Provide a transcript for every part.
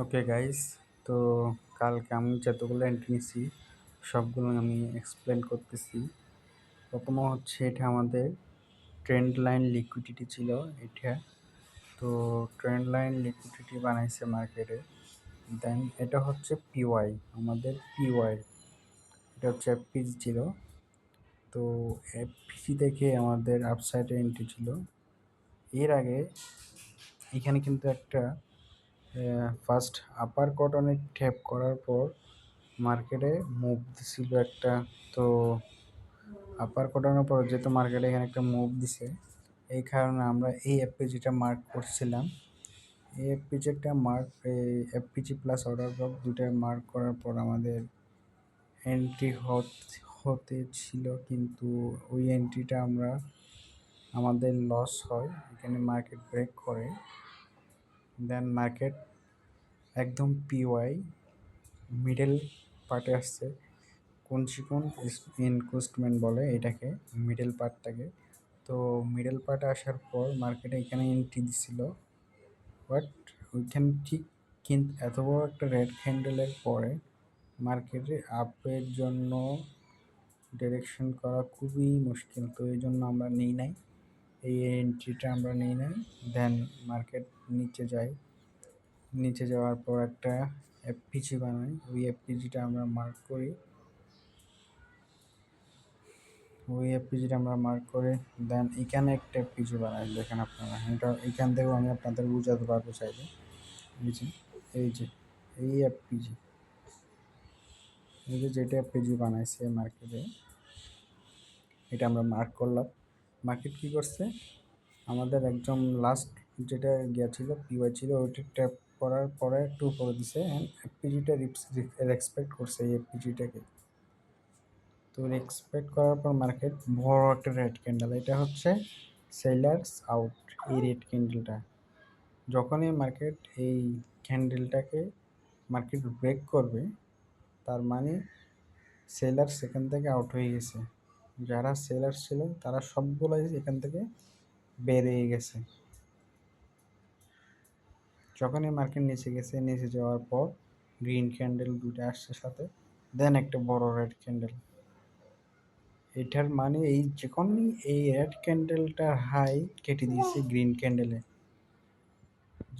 Okay guys, তো কালকে আমি যতগুলো এন্ট্রি নিছি সবগুলো আমি এক্সপ্লেন করতেছি। প্রথম হচ্ছে এটা আমাদের ট্রেন্ড লাইন লিকুইডিটি ছিল এটা। তো ট্রেন্ড লাইন লিকুইডিটি বানাইছে মার্কেটে। দেন এটা হচ্ছে পিওয়াই, আমাদের পিওয়াই এটা হচ্ছে এফপিজি ছিল। তো এফপিজি থেকে আমাদের আপসাইডে এন্ট্রি ছিল। এর আগে এখানে কিন্তু একটা ফার্স্ট আপার কটনে ট্যাপ করার পর মার্কেটে মুভ দিছিল একটা। তো আপার কটনের পর যেহেতু মার্কেটে এখানে একটা মুভ দিছে, এই কারণে আমরা এই এফপিজিটা মার্ক করছিলাম। এই এফপিজিটা মার্ক, এই এফপিজি প্লাস অর্ডার ব্লক দুটাই মার্ক করার পর আমাদের এন্ট্রি হতে ছিল, কিন্তু ওই এন্ট্রিটা আমাদের লস হয়। এখানে মার্কেট ব্রেক করে, দেন মার্কেট একদম পিওয়াই মিডল পার্টে আসছে। কোনচিকন ইনভেস্টমেন্ট বলে এটাকে, মিডল পার্টটাকে। তো মিডল পার্টে আসার পর মার্কেটে এখানে এন্ট্রি দিছিল, বাট ওইখানে ঠিক কিন্তু এত বড় একটা রেড ক্যান্ডেলের পরে মার্কেটে আপের জন্য ডিরেকশন করা খুবই মুশকিল। তো এই জন্য আমরা নিই নাই, এই এন্ট্রিটা আমরা নিই নাই। দেন মার্কেট নিচে যায়, নিচে যাওয়ার পর একটা এফপিজি বানাই, ওই এফপিজিটা আমরা মার্ক করি। ওই এফপিজিটা আমরা মার্ক করে দেন এখানে একটা এফপিজি বানাই। দেখেন আপনারা, এটা এখান থেকেও আমি আপনাদের বুঝাতে পারবো চাইলে। এই যে এই যে এই এফপিজি, এই যে যেটা এফপিজি বানাইছে মার্কেটে, এটা আমরা মার্ক করলাম। মার্কেট কী করছে, আমাদের একদম লাস্ট যেটা গিয়েছিল পিওয়াই ছিল ওইটা ট্যাপ করার পরে একটু উপরে দিছে, অ্যান্ড এফপিজিটা রেসপেক্ট করছে এই এফপিজিটাকে। তো এক্সপেক্ট করার পর মার্কেট বড় একটা রেড ক্যান্ডেল, এটা হচ্ছে সেলার্স আউট। এই রেড ক্যান্ডেলটা যখনই মার্কেট এই ক্যান্ডেলটাকে মার্কেট ব্রেক করবে, তার মানে সেলার্স এখান থেকে আউট হয়ে গেছে। যারা সেলার্স ছিল তারা সবগুলাই এখান থেকে বেরিয়ে গেছে। যখনই মার্কেট নিচে গেছে, নিচে যাওয়ার পর গ্রিন ক্যান্ডেল দুটো আসছে সাথে, দেন একটা বড় রেড ক্যান্ডেল। এটার মানে এই যখনই এই রেড ক্যান্ডেলটার হাই কেটে দিয়েছে গ্রিন ক্যান্ডেলে,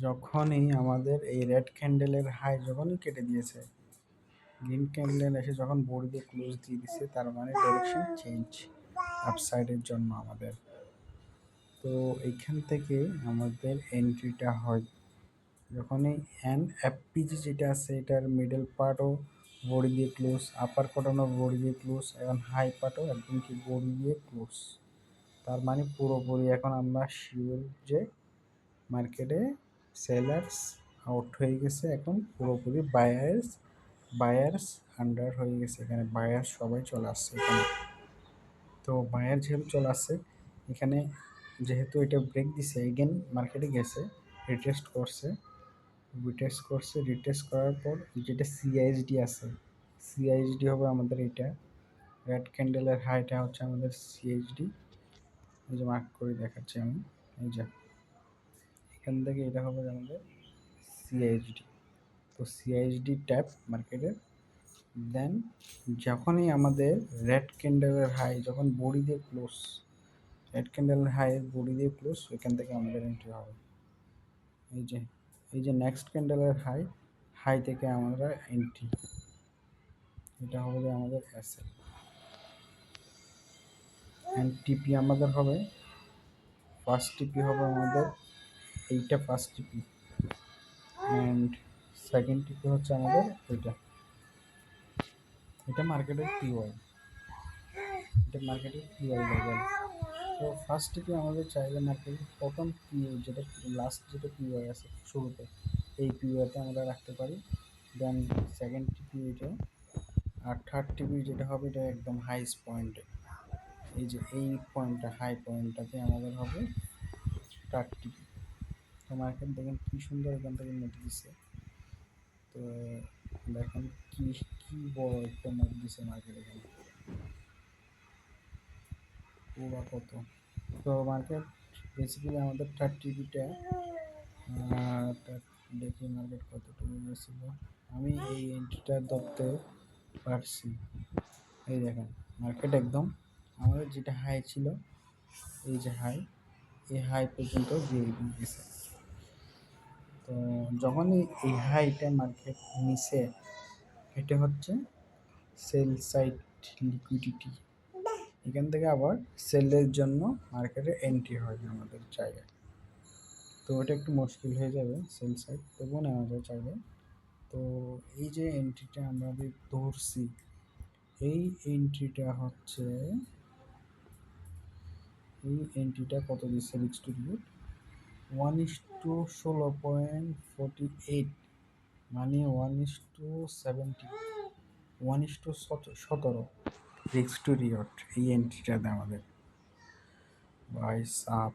যখনই আমাদের এই রেড ক্যান্ডেলের হাই যখনই কেটে দিয়েছে, গ্রিন ক্যান্ডেল এসে যখন বড়ি দিয়ে ক্লোজ দিয়ে দিচ্ছে, তার মানে ডাইরেকশন চেঞ্জ আপসাইডের জন্য আমাদের। তো এইখান থেকে আমাদের এন্ট্রিটা হয় যখনই এফপিজি যেটা আছে এটার মিডল পার্টও বডি দিয়ে ক্লোজ, আপার কটনও বডি দিয়ে ক্লোজ, এবং হাই পার্টও একদম কি বডি দিয়ে ক্লোজ। তার মানে পুরোপুরি এখন আমরা শিওর যে মার্কেটে সেলার্স আউট হয়ে গেছে, এখন পুরোপুরি বায়ার্স আন্ডার হয়ে গেছে। এখানে বায়ার সবাই চলে আসছে এখানে। তো বায়ার যেহেতু চলে আসছে এখানে, যেহেতু এটা ব্রেক দিছে, এগেন মার্কেটে গেছে, রিটেস্ট করার পর যেটা সিআইএসডি আছে, সিআইএসডি হবে আমাদের এটা। রেড ক্যান্ডেলের হাইটা হচ্ছে আমাদের সিএইচডি। এই যে মার্ক করে দেখাচ্ছি আমি, এই যে এখান থেকে এটা হবে আমাদের সিআইএসডি। তো সিআইএসডি ট্যাপ মার্কেটের। দেন যখনই আমাদের রেড ক্যান্ডেলের হাই যখন বডি দিয়ে ক্লোজ, রেড ক্যান্ডেলের হাই বডি দিয়ে ক্লোজ, ওইখান থেকে আমাদের এন্ট্রি হবে। এই যে নেক্সট ক্যান্ডেলের হাই থেকে আমরা এন্ট্রি, এটা হবে আমাদের এসএল। অ্যান্ড টিপি আমাদের হবে, ফার্স্ট টিপি হবে আমাদের এইটা, ফার্স্ট টিপি। অ্যান্ড সেকেন্ড টিপি হচ্ছে আমাদের এটা মার্কেটের পিওয়াই, এটা মার্কেটের পিওয়াই লেভেল। তো ফার্স্ট টিপি আমাদের চাইলে মার্কেটের প্রথম পিও যেটা লাস্ট যেটা পিওয়াই আছে শুরুতে, এই পিওয়াইতে আমরা রাখতে পারি। দেন সেকেন্ড টিপি এটা, আর থার্ড টিপি যেটা হবে এটা একদম হাইস্ট পয়েন্টে, এই যে এই পয়েন্টটা, হাই পয়েন্টটাতে আমাদের হবে থার্ড টিপি। তো মার্কেট দেখেন কী সুন্দর এখান থেকে মুভ দিছে। তো দেখেন কি কি বড় একটা মুভ দিছে মার্কেট এখানে, পুরো কত। তো মার্কেট বেসিক্যালি আমাদের থার্ড টিপিটা দেখি দেখি মার্কেট কতটুকু গেছিল। আমি এই এন্ট্রিটা ধরতে পারছি। এই দেখেন মার্কেট একদম আমাদের যেটা হাই ছিল, এই যে হাই, এই হাই পর্যন্ত গিয়ে গেছে। তো যখনই এই হাইটা মার্কেট নিচে, এটা হচ্ছে সেল সাইড লিকুইডিটি। এখান থেকে আবার সেলের জন্য মার্কেটে এন্ট্রি হয় আমাদের জায়গায়। তো এটা একটু মুশকিল হয়ে যাবে সেল সাইড, তবুও নেওয়া যায় চাইলে। তো এই যে এন্ট্রিটা আমরা ধরছি, এই এন্ট্রিটা হচ্ছে, এই এন্ট্রিটা কত দিচ্ছে রিস্ক টু রিওয়ার্ড 1:16.48, মানে 1:70, 1:17 রিস্ক টু রিওয়ার্ড এই এন্ট্রিটাতে আমাদের। ভাই সাপ